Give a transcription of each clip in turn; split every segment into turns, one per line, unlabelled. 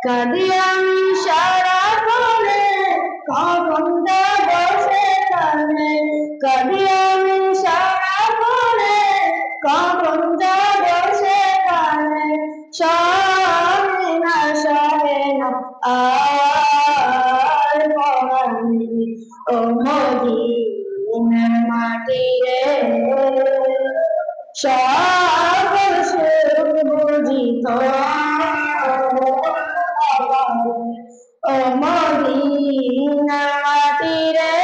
কাঁদি আমি সারাক্ষণে, কখন যাব সেখানে। কাঁদি আমি সারাক্ষণে, কখন যাব সেখানে। সহে না সহে না আর পরাণে, ও মদিনার মাটি রে। সকল সুখ বুঝি ও মদিনার মাটি রে।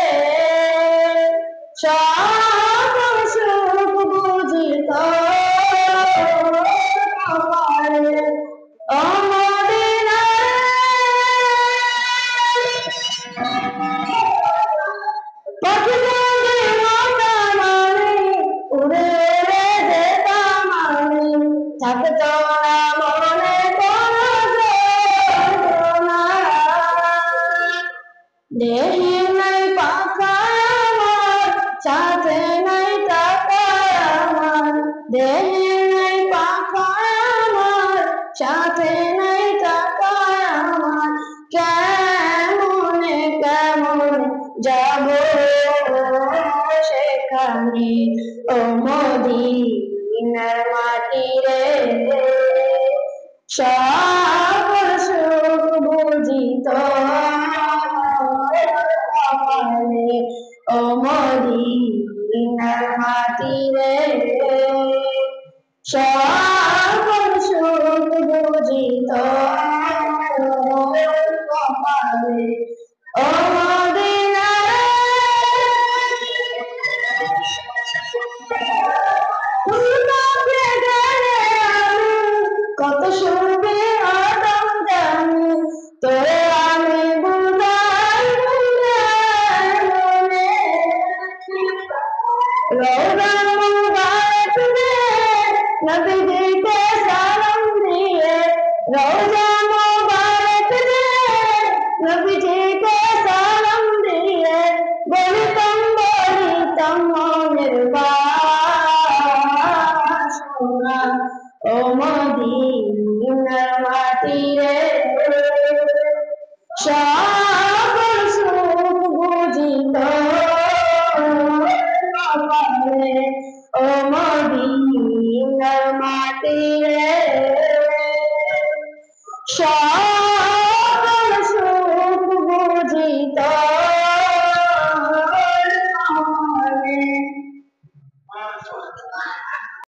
সকল সুখ বুঝি ও মদিনা পাখি উড়ে উড়ে যেতাম আমি, থাকতো না মনে কোনো যন্ত্রণা। দেহি নাই পাখা আমার, সাথে নাই টাকা আমার। দেহি নাই পাখা আমার, সাথে নাই টাকা আমার। কেমনে কেমনে যাব সেখানে, ও মদিনার মাটি রে। সকল সুখ বুঝি ও মদিনার মাটি রে। সকল সুখ বুঝি ও মদিনা। কত সুখে হতাম জানি, তোরে আমি বুঝাই বুঝাই মনে। রওজা মুবারক দে নবীজিকে সালাম দিয়ে, রওজা মুবারক দে নবীজিকে সালাম দিয়ে। বলিতাম মনের বাসনা, ও মদিনার মাটি রে। সকল সুখ বুঝি ও মদিনার মাটি রে।